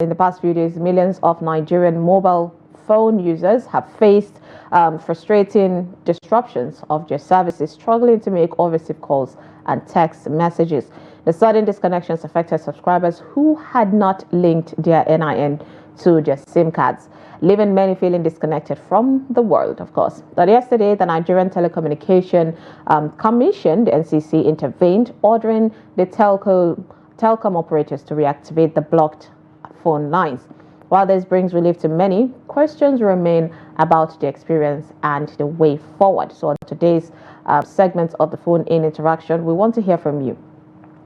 in the past few days, millions of Nigerian mobile phone users have faced frustrating disruptions of their services, struggling to make or receive calls and text messages. The sudden disconnections affected subscribers who had not linked their NIN to their SIM cards, leaving many feeling disconnected from the world, of course. But yesterday, the Nigerian Telecommunication Commission, the NCC, intervened, ordering the telecom operators to reactivate the blocked phone lines. While this brings relief to many, questions remain about the experience and the way forward. So on today's segment of the phone-in interaction, we want to hear from you.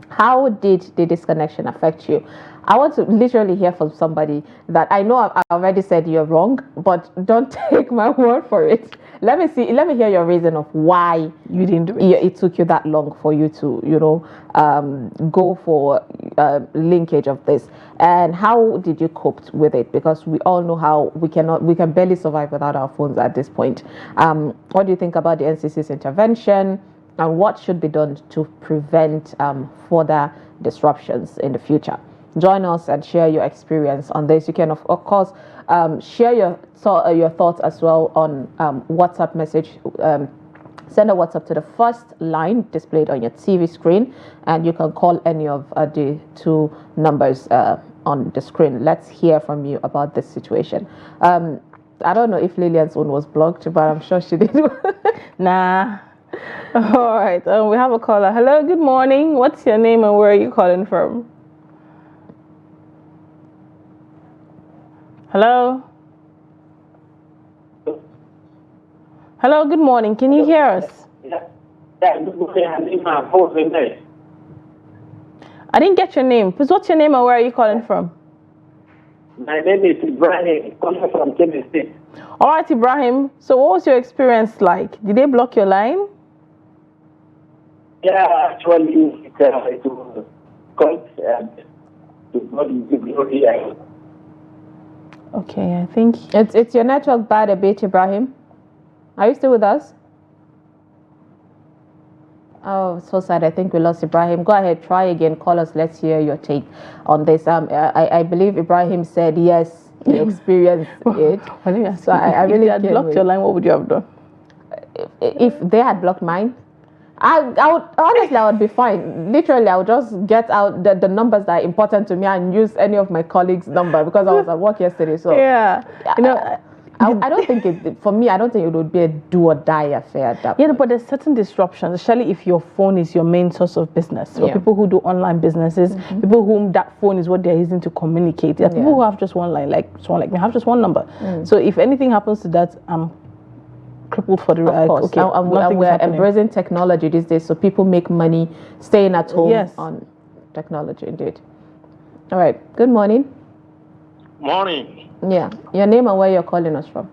How did the disconnection affect you? I want to literally hear from somebody that I know I already said you're wrong, but don't take my word for it. Let me hear your reason of why you didn't do it. It took you that long for you to, go for linkage of this. And how did you cope with it? Because we all know how we can barely survive without our phones at this point. What do you think about the NCC's intervention? And what should be done to prevent further disruptions in the future? Join us and share your experience on this. You can, of course, share your thoughts as well on WhatsApp message. Send a WhatsApp to the first line displayed on your TV screen, and you can call any of the two numbers on the screen. Let's hear from you about this situation. I don't know if Lilian's phone was blocked, but I'm sure she did. Nah. All right. We have a caller. Hello. Good morning. What's your name and where are you calling from? Hello. Hello. Good morning. Can you hear us? Yeah. Good morning. I didn't get your name. Please, what's your name and where are you calling from? My name is Ibrahim, calling from Kebbi State. All right, Ibrahim. So what was your experience like? Did they block your line? Yeah, actually, it was quite to God be glory. Okay, I think it's your network bad a bit, Ibrahim. Are you still with us? Oh, so sad. I think we lost Ibrahim. Go ahead, try again. Call us. Let's hear your take on this. I believe Ibrahim said yes, he experienced it. So I really had blocked your line. What would you have done? If they had blocked mine, I would honestly, I would be fine. Literally, I would just get out the numbers that are important to me and use any of my colleagues' number because I was at work yesterday. So yeah, I don't think for me, I don't think it would be a do or die affair at that point. But there's certain disruptions, especially if your phone is your main source of business. For people who do online businesses, people whom that phone is what they're using to communicate. There are people who have just one line, like someone like me, have just one number. So if anything happens to that, I'm crippled for the of course. Okay, and we're embracing technology these days, so people make money staying at home on technology. Indeed. All right. Good morning. Morning. Yeah. Your name and where you're calling us from?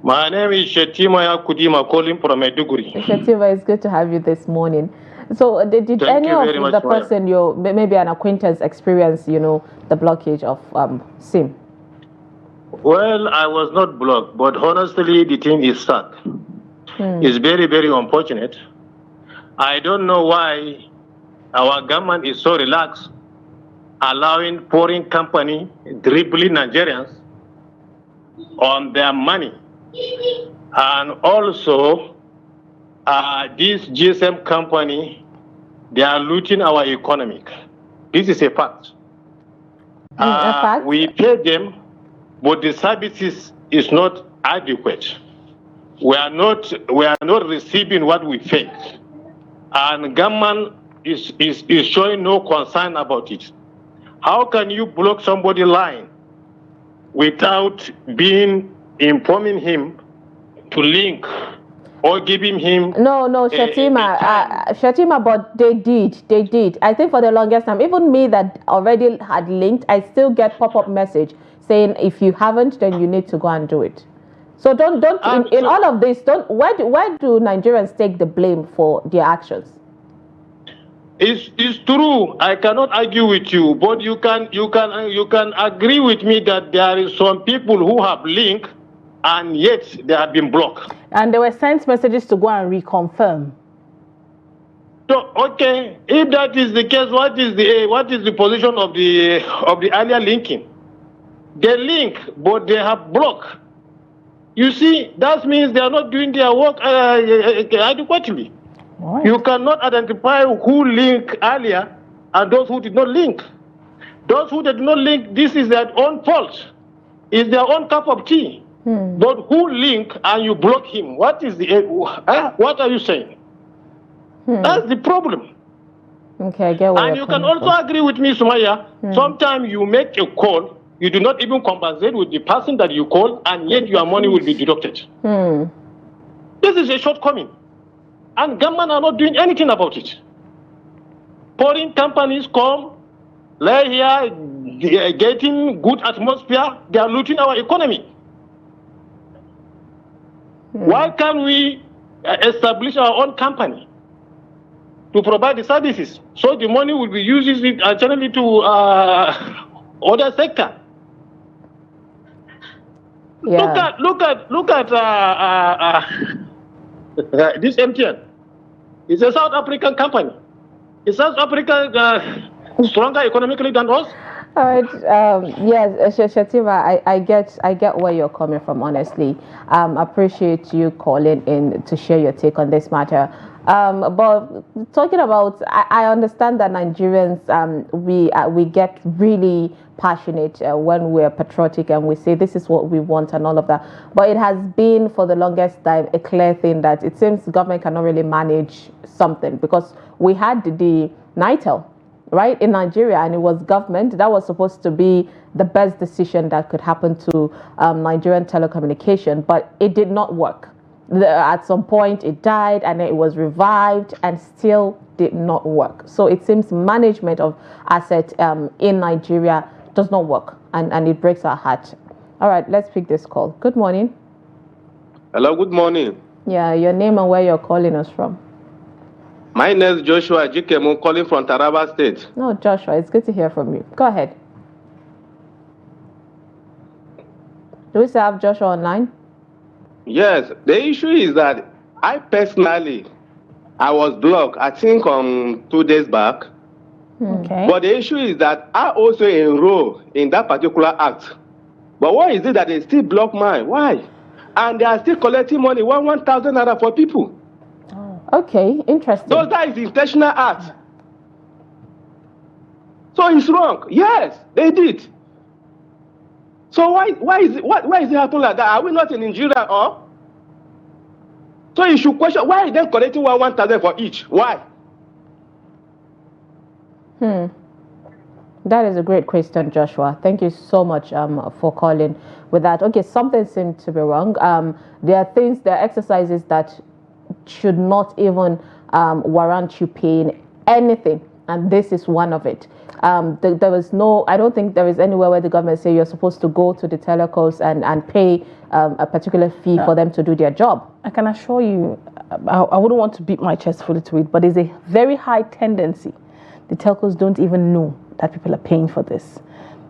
My name is Shetima Yakudima, calling from Maiduguri. Shetima, it's good to have you this morning. So did any of the person maybe an acquaintance experience, the blockage of SIM? Well, I was not blocked, but honestly, the thing is sad. It's very, very unfortunate. I don't know why our government is so relaxed, allowing foreign company dribbling Nigerians on their money. And also, this GSM company, they are looting our economy. This is a fact. A fact? We pay them, but the services is not adequate. We are not receiving what we pay, and government is showing no concern about it. How can you block somebody's line without informing him to link or giving him? No, Shetima, but they did. I think for the longest time, even me that already had linked, I still get pop-up message saying if you haven't, then you need to go and do it. So don't in all of this, why do Nigerians take the blame for their actions? It's true. I cannot argue with you, but you can agree with me that there is some people who have linked and yet they have been blocked. And they were sent messages to go and reconfirm. So, okay, if that is the case, what is the position of the earlier linking? They link, but they have blocked. You see, that means they are not doing their work adequately. Right. You cannot identify who linked earlier and those who did not link. Those who did not link, this is their own fault. It's their own cup of tea. But who link and you block him? What is what are you saying? That's the problem. Okay, I get what and you can also agree with me, Summayya. Sometimes you make a call, you do not even compensate with the person that you call, and yet your money will be deducted. This is a shortcoming. And government are not doing anything about it. Foreign companies come, lay here, they are getting good atmosphere, they are looting our economy. Why can't we establish our own company to provide the services, so the money will be used channeled to other sector? Yeah. Look at this MTN. It's a South African company. Is South Africa stronger economically than us? All right. Yes, Shatima, I get where you're coming from. Honestly, appreciate you calling in to share your take on this matter. But talking about, I understand that Nigerians, we get really passionate when we're patriotic and we say this is what we want and all of that. But it has been for the longest time a clear thing that it seems government cannot really manage something, because we had the NITEL, right, in Nigeria, and it was government that was supposed to be the best decision that could happen to Nigerian telecommunication, but it did not work. At some point it died and it was revived and still did not work. So it seems management of assets in Nigeria does not work, and it breaks our heart. All right, let's pick this call. Good morning. Hello, good morning. Yeah, your name and where you're calling us from. My name is Joshua Jikemu, calling from Taraba State. No, Joshua, it's good to hear from you. Go ahead. Do we still have Joshua online? Yes, the issue is that I personally, I was blocked, I think 2 days back. Okay. But the issue is that I also enroll in that particular act. But why is it that they still block mine? Why? And they are still collecting money, 1,000 naira for people. Okay, interesting. So that is intentional act. So it's wrong. Yes, they did. So why is it happening like that? Are we not in Nigeria or? So you should question why are they collecting 1,000 for each? Why? That is a great question, Joshua. Thank you so much for calling with that. Okay, something seemed to be wrong. There are exercises that should not even warrant you paying anything, and this is one of it. There was I don't think there is anywhere where the government say you're supposed to go to the telecos and pay a particular fee for them to do their job. I can assure you, I wouldn't want to beat my chest fully to it, but there's a very high tendency the telcos don't even know that people are paying for this.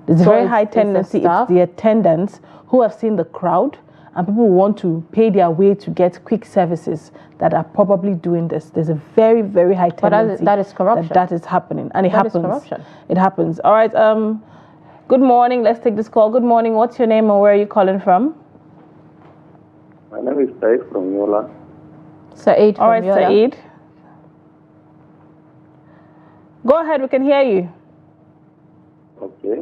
There's a very high tendency it's the attendants who have seen the crowd, and people want to pay their way to get quick services that are probably doing this. There's a very, very high tendency that is corruption. That is happening, and it happens. Is corruption. It happens. All right. Good morning. Let's take this call. Good morning. What's your name and where are you calling from? My name is Said from Yola. Said from All right, Yola. Said. Go ahead. We can hear you. Okay.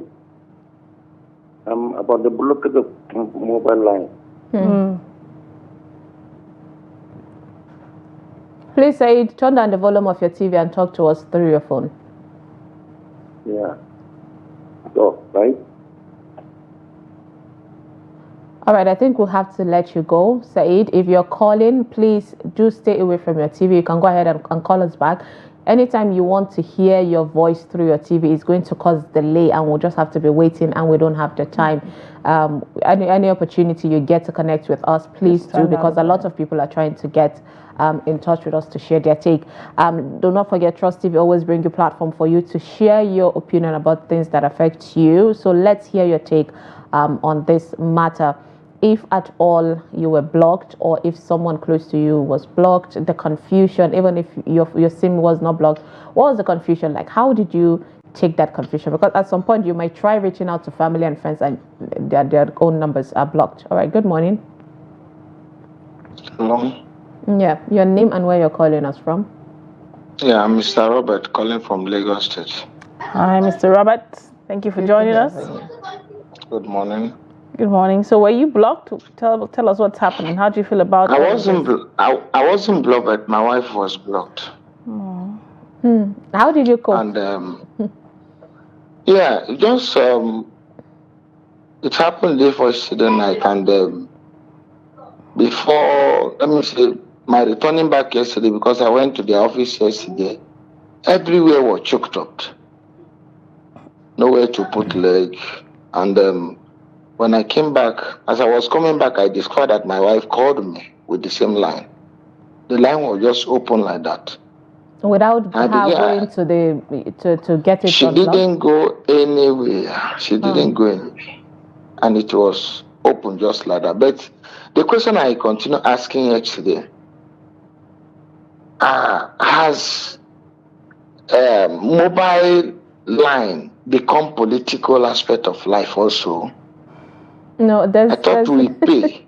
About the blockage of mobile line. Please, Said, turn down the volume of your TV and talk to us through your phone. Yeah. So, right? All right, I think we'll have to let you go. Said, if you're calling, please do stay away from your TV. You can go ahead and call us back. Anytime you want to hear your voice through your TV, it's going to cause delay, and we'll just have to be waiting, and we don't have the time. Any opportunity you get to connect with us, please do, because a lot of people are trying to get in touch with us to share their take. Do not forget, Trust TV always bring you platform for you to share your opinion about things that affect you. So let's hear your take on this matter. if at all you were blocked, or if someone close to you was blocked, the confusion, even if your SIM was not blocked, what was the confusion like? How did you take that confusion? Because at some point you might try reaching out to family and friends and their own numbers are blocked. All right, good morning. Hello. Yeah, your name and where you're calling us from. Yeah, I'm Mr. Robert calling from Lagos State. Hi, Mr. Robert. Thank you for joining us. Good morning. Good morning. So, were you blocked? Tell us what's happening. How do you feel about it? I wasn't blocked, but my wife was blocked. How did you cope? And yeah, just it happened day for yesterday night, and before, let me say, my returning back yesterday, because I went to the office yesterday, everywhere was choked up. Nowhere to put leg. And when I came back, as I was coming back, I discovered that my wife called me with the same line. The line was just open like that. Without her going to get it She unlocked? didn't go anywhere. She didn't go anywhere. And it was open just like that. But the question I continue asking yesterday, has mobile line become political aspect of life also? No, I thought we pay.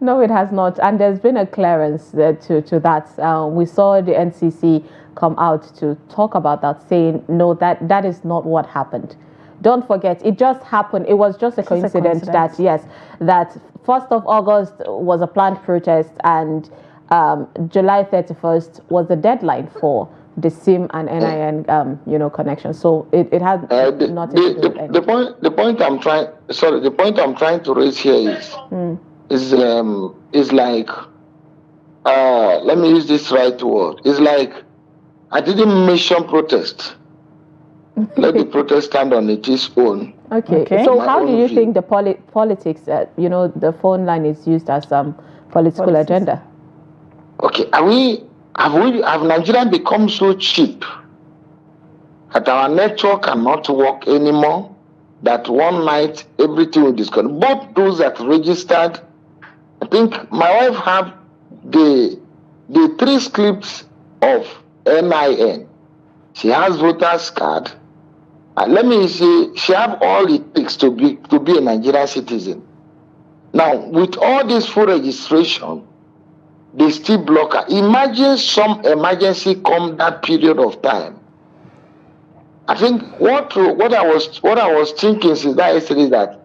No, it has not. And there's been a clearance to that. We saw the NCC come out to talk about that, saying, no, that is not what happened. Don't forget, it just happened. It was just a coincidence that, yes, that 1st of August was a planned protest, and July 31st was the deadline for the SIM and NIN, connection. So it has nothing to do with anything. The point I'm trying to raise here is like, let me use this right word. It's like, I didn't mention protest. Let the protest stand on its own. Okay. So how do you think the politics, the phone line is used as political agenda? Okay, have Nigeria become so cheap that our network cannot work anymore? That one night everything will disconnect. Both those that registered, I think my wife have the 3 slips of NIN. She has voter's card. Let me say, she have all it takes to be a Nigerian citizen. Now, with all this full registration, they still block her. Imagine some emergency come that period of time. I think what I was thinking is that yesterday, that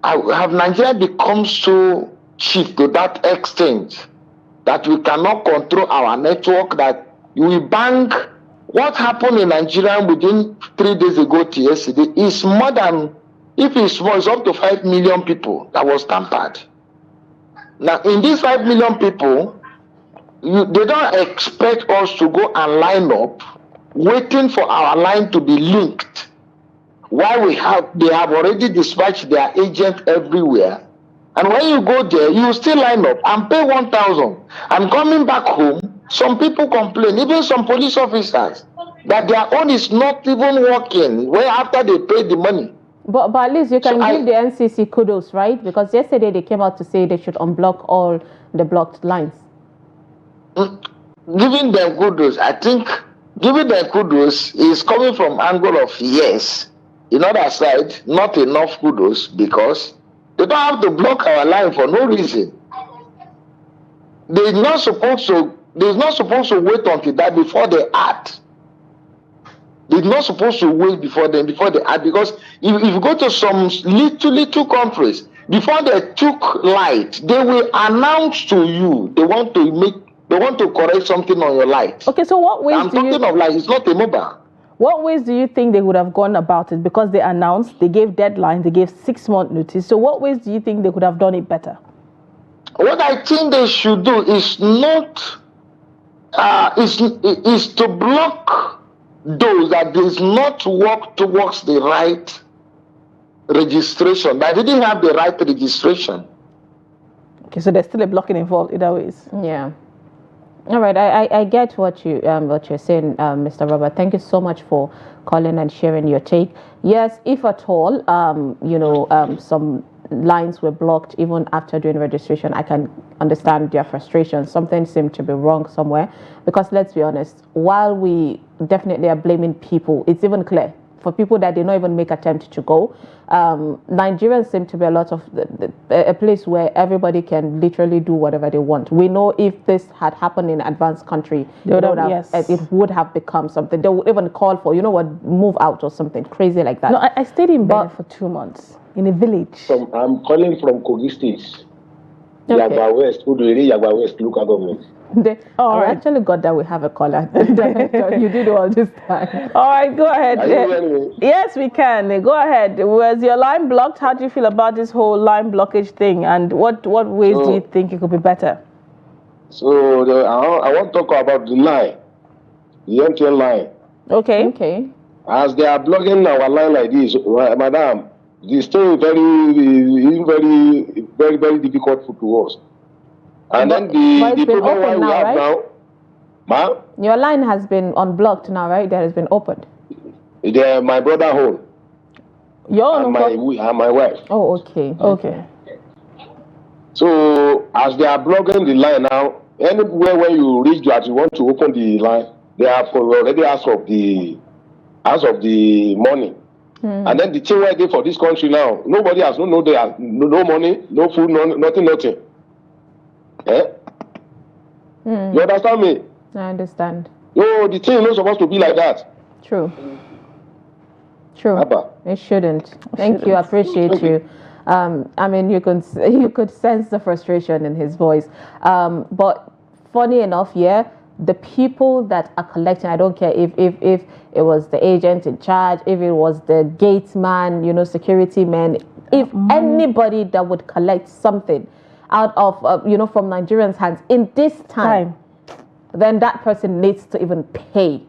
have Nigeria become so cheap to that extent that we cannot control our network, that we bank. What happened in Nigeria within 3 days ago to yesterday is more than, if it's small, it's up to 5 million people that was tampered. Now, in these 5 million people, they don't expect us to go and line up, waiting for our line to be linked. While they have already dispatched their agent everywhere. And when you go there, you still line up and pay 1,000. And coming back home, some people complain, even some police officers, that their own is not even working where after they pay the money. But at least you can give the NCC kudos, right? Because yesterday they came out to say they should unblock all the blocked lines. Giving them kudos, I think giving them kudos is coming from angle of yes. In other side, not enough kudos, because they don't have to block our line for no reason. They're not supposed to wait until that before they act. They're not supposed to wait before they act, because if you go to some little countries, before they took light, they will announce to you they want to correct something on your light. Okay, so what ways I'm talking of light, it's not a mobile. What ways do you think they would have gone about it? Because they announced, they gave deadlines, they gave 6-month notice. So what ways do you think they could have done it better? What I think they should do is not is to block those that does not work towards the right registration, that didn't have the right registration. Okay, so there's still a blocking involved either ways. Yeah. All right, I get what you're saying, Mr. Robert. Thank you so much for calling and sharing your take. Yes, if at all, some lines were blocked even after doing registration. I can understand their frustration. Something seemed to be wrong somewhere, because let's be honest, while we definitely are blaming people, it's even clear for people that did not even make attempt to go. Nigerians seem to be a place where everybody can literally do whatever they want. We know if this had happened in an advanced country, it would have become something. They would even call for, move out or something crazy like that. No, I stayed in Benin for 2 months in a village. I'm calling from Kogi State. Okay. Yagba West, Yagba West local government. I actually got that we have a caller. You did all this time. All right, go ahead. Yes, we can. Go ahead. Was your line blocked? How do you feel about this whole line blockage thing? And what ways do you think it could be better? So I want to talk about the line, the MTN line. Okay. As they are blocking our line like this, madam, it's still very difficult to us. And then the problem why we have now, ma'am? Your line has been unblocked now, right? That has been opened. My brother home. Your and my wife. Oh, okay. So as they are blocking the line now, anywhere when you reach that you want to open the line, they have already asked of the money. And then the thing right there for this country now, nobody has no money, no food, nothing. You understand me? I understand. No, the thing is not supposed to be like that. True. Abba. It shouldn't. Thank you. I appreciate you. I mean, you could sense the frustration in his voice. But funny enough, the people that are collecting, I don't care if it was the agent in charge, if it was the gate man, security man, if anybody that would collect something out of from Nigerians' hands in this time, then that person needs to even pay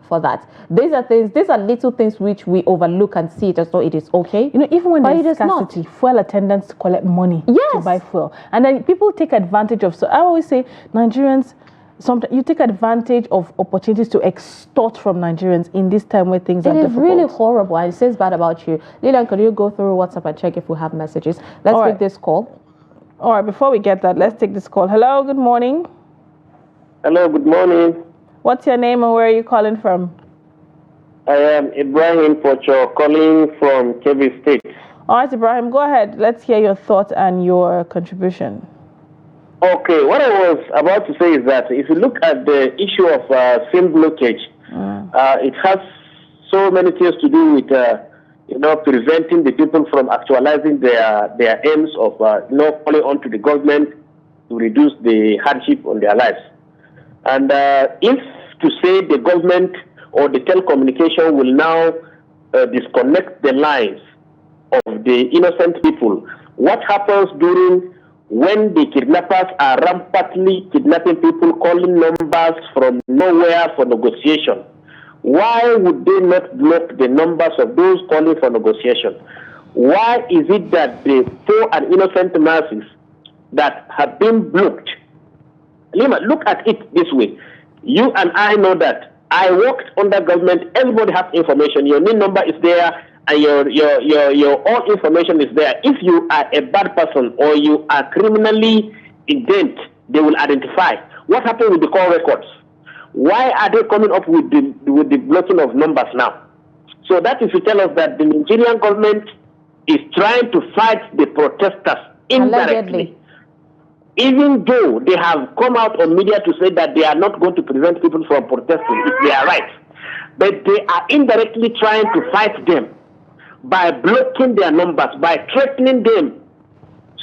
for that. These are little things which we overlook and see it as though it is okay. Even when there's scarcity, fuel attendants collect money to buy fuel, and then people take advantage of. So I always say, Nigerians, sometimes you take advantage of opportunities to extort from Nigerians in this time where things are difficult. It is really horrible, and it says bad about you. Lilian, could you go through WhatsApp and check if we have messages? Let's take this call. All right, before we get that, let's take this call. Hello, good morning. Hello, good morning. What's your name and where are you calling from? I am Ibrahim Pocho, calling from Kebbi State. All right, Ibrahim, go ahead. Let's hear your thoughts and your contribution. Okay, what I was about to say is that if you look at the issue of SIM blockage, it has so many things to do with preventing the people from actualizing their aims of calling on to the government to reduce the hardship on their lives. And if to say the government or the telecommunication will now disconnect the lives of the innocent people, what happens when the kidnappers are rampantly kidnapping people, calling numbers from nowhere for negotiation? Why would they not block the numbers of those calling for negotiation? Why is it that the poor and innocent masses that have been blocked? Lima, look at it this way. You and I know that I worked under government. Everybody has information. Your NIN number is there, and your all information is there. If you are a bad person or you are criminally intent, they will identify. What happened with the call records? Why are they coming up with the blocking of numbers now? So that is to tell us that the Nigerian government is trying to fight the protesters indirectly. Allegedly. Even though they have come out on media to say that they are not going to prevent people from protesting, if they are right. But they are indirectly trying to fight them by blocking their numbers, by threatening them.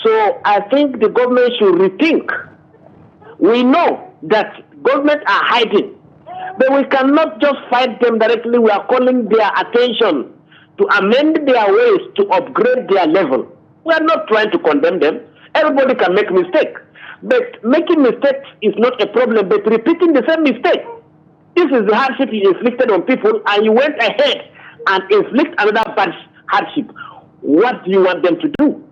So I think the government should rethink. We know that government are hiding, but we cannot just fight them directly. We are calling their attention to amend their ways, to upgrade their level. We are not trying to condemn them. Everybody can make mistake, but making mistakes is not a problem, but repeating the same mistake. This is the hardship you inflicted on people, and you went ahead and inflict another bad hardship. What do you want them to do?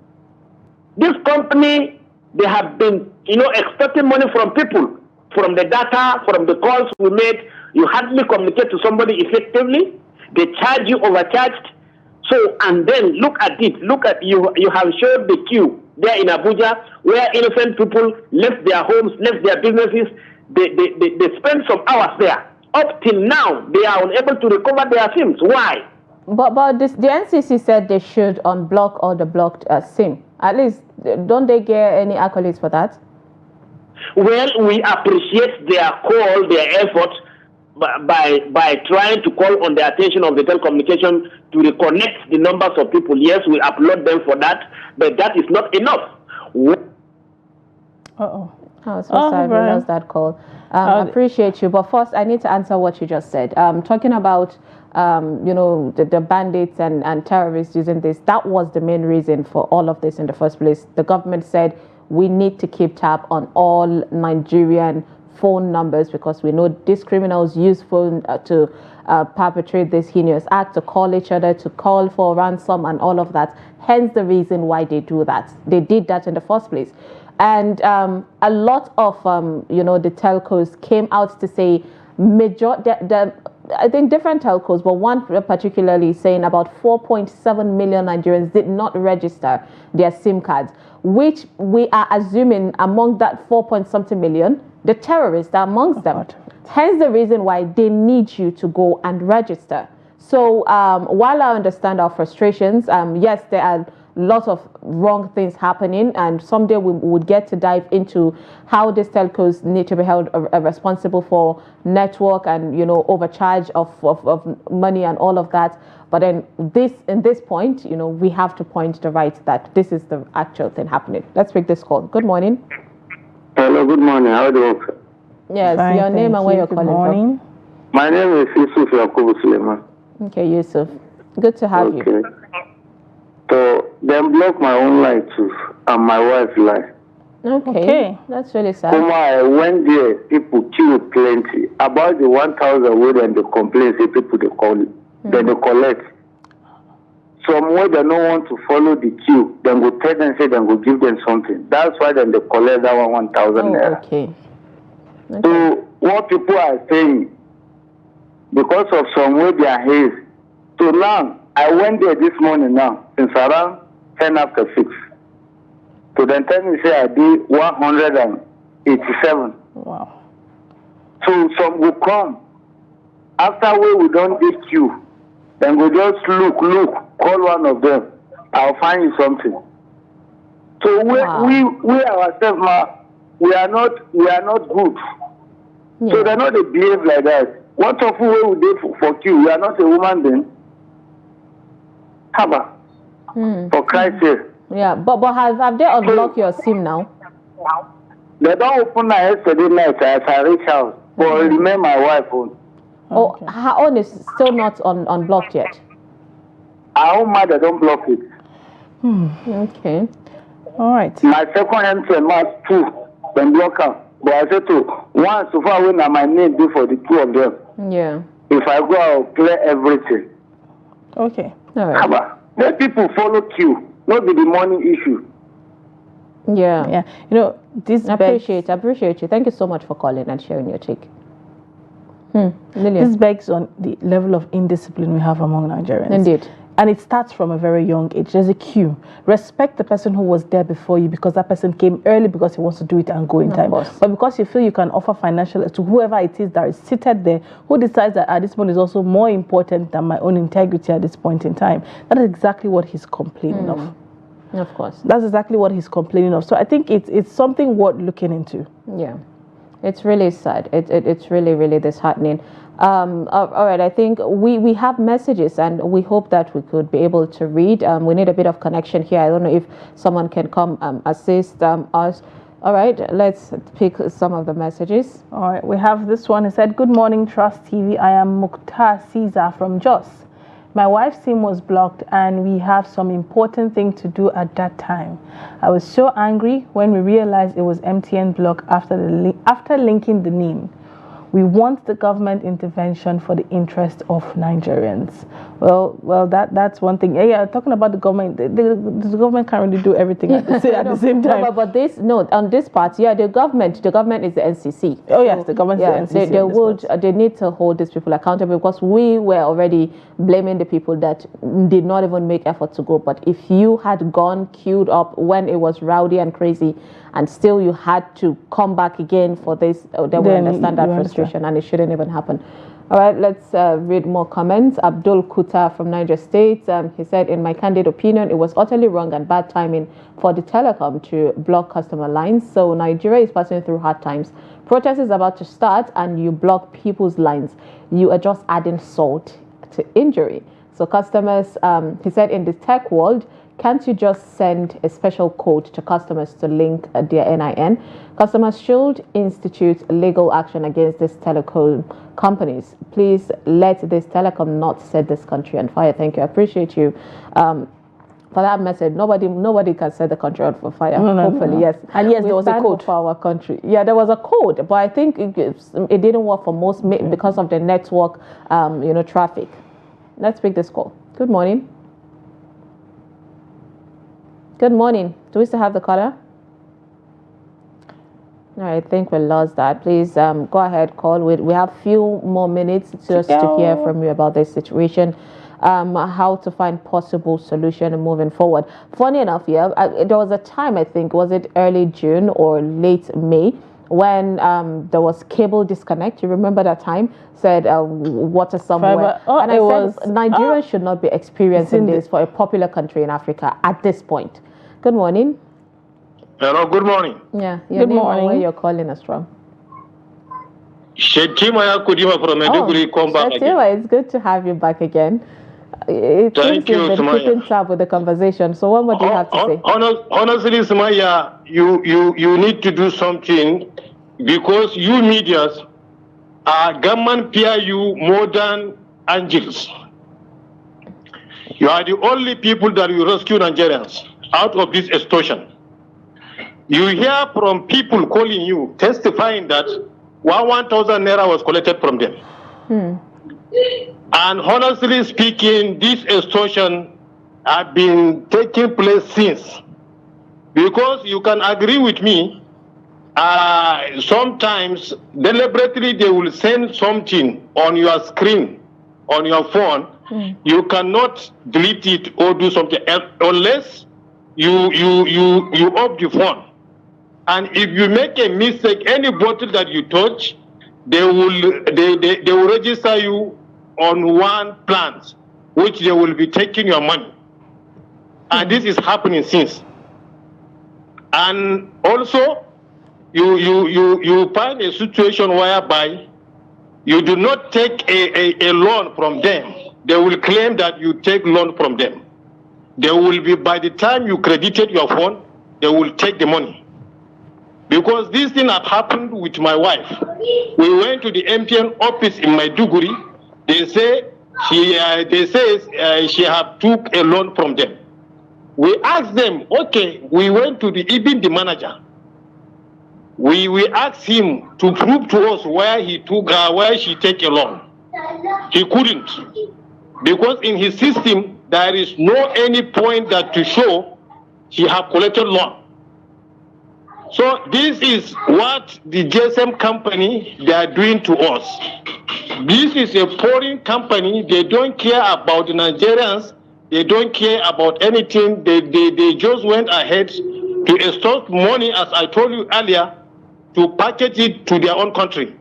This company, they have been, extorting money from people, from the data, from the calls we made. You hardly communicate to somebody effectively. They charge you overcharged. So, and then look at it. Look at you. You have showed the queue there in Abuja, where innocent people left their homes, left their businesses. They spent some hours there. Up till now, they are unable to recover their SIMs. Why? But the NCC said they should unblock all the blocked SIM. At least, don't they get any accolades for that? Well, we appreciate their call, their effort by trying to call on the attention of the telecommunication to reconnect the numbers of people. Yes, we applaud them for that, but that is not enough. Oh, so sorry, we lost that call. I appreciate you, but first I need to answer what you just said. Talking about the bandits and terrorists using this, that was the main reason for all of this in the first place. The government said we need to keep tab on all Nigerian phone numbers because we know these criminals use phone to perpetrate this heinous act, to call each other, to call for ransom and all of that. Hence the reason why they do that. They did that in the first place. And a lot of, the telcos came out to say, I think different telcos, but one particularly saying about 4.7 million Nigerians did not register their SIM cards, which we are assuming among that 4-point-something million, the terrorists are amongst them. Hence the reason why they need you to go and register. So while I understand our frustrations, yes, there are lots of wrong things happening, and someday we would get to dive into how these telcos need to be held responsible for network and overcharge of money and all of that. But then in this point, we have to point the right that this is the actual thing happening. Let's pick this call. Good morning. Hello, good morning. How do you? Yes, fine, your name and where you're calling from. My name is Yusuf Yakubu Suleiman. Okay, Yusuf. Good to have you. So then block my own line too, and my wife's line. Okay. That's really sad. I went there, people queue plenty. About the 1,000 way then they complain, say people they call it. Then they collect. Some way they don't want to follow the queue, then go tell them, say then go give them something. That's why then they collect that 1,000 naira. Okay. So what people are saying, because of some way they are haze. So now, I went there this morning now, since around 10 after 6. So then tell me, say I did 187. Wow. So some will come. After we don't get queue, then we just look, call one of them. I'll find you something. So we ourselves, we are not good. Yeah. So they're not a behave like that. What of we would do for queue? We are not a woman then. Haba. For Christ's sake. Yeah, but have they unlocked your SIM now? They don't open my yesterday night as I reach out. But remember my wife phone. Oh, her own is still not unblocked yet. Our own mother don't block it. Okay. All right. My second MTN match 2, then block her. But I said to one so far when my name do for the 2 of them. Yeah. If I go, I'll clear everything. Okay. All right. Let people follow queue, not be the money issue. Yeah. Yeah. This I appreciate you. Thank you so much for calling and sharing your take. Lilian. This begs on the level of indiscipline we have among Nigerians. Indeed. And it starts from a very young age. There's a queue. Respect the person who was there before you because that person came early because he wants to do it and go in time. But because you feel you can offer financial to whoever it is that is seated there, who decides that at this point is also more important than my own integrity at this point in time. That is exactly what he's complaining of. Of course. That's exactly what he's complaining of. So I think it's something worth looking into. Yeah. It's really sad. It's really, really disheartening. All right, I think we have messages and we hope that we could be able to read. We need a bit of connection here. I don't know if someone can come assist us. All right, let's pick some of the messages. All right, we have this one. It said, "Good morning, Trust TV. I am Mukhtar Caesar from Jos. My wife's SIM was blocked and we have some important thing to do at that time. I was so angry when we realized it was MTN block after linking the NIN. We want the government intervention for the interest of Nigerians. Well, that's one thing. Yeah, talking about the government, the government can't really do everything at the same time. No, but on this part, yeah, the government is the NCC. Oh yes, the government is the NCC. They need to hold these people accountable, because we were already blaming the people that did not even make effort to go. But if you had gone, queued up when it was rowdy and crazy, and still you had to come back again for this, then we understand that frustration, and it shouldn't even happen. All right, let's read more comments. Abdul Kuta from Niger State, he said, in my candid opinion, it was utterly wrong and bad timing for the telecom to block customer lines. So Nigeria is passing through hard times. Protest is about to start and you block people's lines. You are just adding salt to injury. So customers, he said, in the tech world, can't you just send a special code to customers to link their NIN? Customers should institute legal action against these telecom companies. Please let this telecom not set this country on fire. Thank you. I appreciate you for that message. Nobody can set the country on fire. Hopefully, yes. And yes, there was a code for our country. Yeah, there was a code, but I think it didn't work for most because of the network, traffic. Let's pick this call. Good morning. Good morning. Do we still have the caller? All right, I think we lost that. Please go ahead, call. We have few more minutes just to hear from you about this situation, how to find possible solution and moving forward. Funny enough, there was a time, I think, was it early June or late May, when there was cable disconnect. You remember that time? Said water somewhere. And I said Nigeria should not be experiencing this for a popular country in Africa at this point. Good morning. Hello, good morning. Yeah, good morning. Where you're calling us from? Shetima Kudima from Maiduguri. Come back again. It's good to have you back again. Thank you, Summayya. Keeping tab with the conversation. So what do you have to say? Honestly, Summayya, you need to do something, because you medias, government peer you more than angels. You are the only people that will rescue Nigerians out of this extortion. You hear from people calling you, testifying that 1,000 naira was collected from them. And honestly speaking, this extortion has been taking place since. Because you can agree with me, sometimes deliberately they will send something on your screen, on your phone. You cannot delete it or do something else unless you off the phone. And if you make a mistake, any bottle that you touch, they will register you on one plan, which they will be taking your money. And this is happening since. And also, you find a situation whereby you do not take a loan from them. They will claim that you take loan from them. They will be, by the time you credited your phone, they will take the money. Because this thing had happened with my wife. We went to the MTN office in Maiduguri. They say she have took a loan from them. We asked them, okay, we went to even the manager. We asked him to prove to us where she take a loan. He couldn't. Because in his system, there is no any point that to show she have collected loan. So this is what the GSM company, they are doing to us. This is a foreign company. They don't care about the Nigerians. They don't care about anything. They just went ahead to extort money, as I told you earlier, to package it to their own country.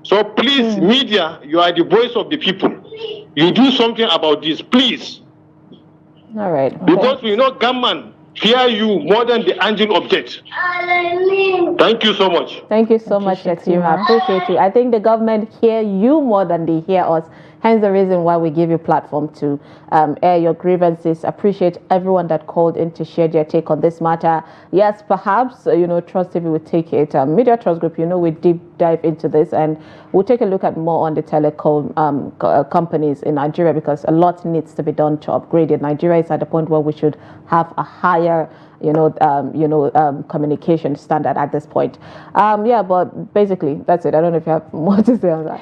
So please, media, you are the voice of the people. You do something about this, please. All right. Because we know government fear you more than the angel of death. Thank you so much. Thank you so much, Shetima. I appreciate you. I think the government hear you more than they hear us. Hence the reason why we give you platform to air your grievances. Appreciate everyone that called in to share their take on this matter. Yes, perhaps, Trust TV will take it. Media Trust Group, we deep dive into this, and we'll take a look at more on the telecom companies in Nigeria, because a lot needs to be done to upgrade it. Nigeria is at the point where we should have a higher communication standard at this point. But basically that's it. I don't know if you have more to say on that.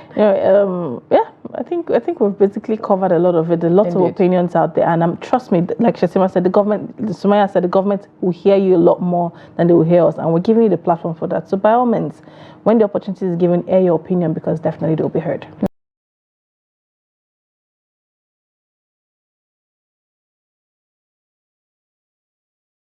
I think we've basically covered a lot of it. There are lots of opinions out there, and trust me, like Summayya said, Summayya said the government will hear you a lot more than they will hear us, and we're giving you the platform for that. So by all means, when the opportunity is given, air your opinion, because definitely they'll be heard.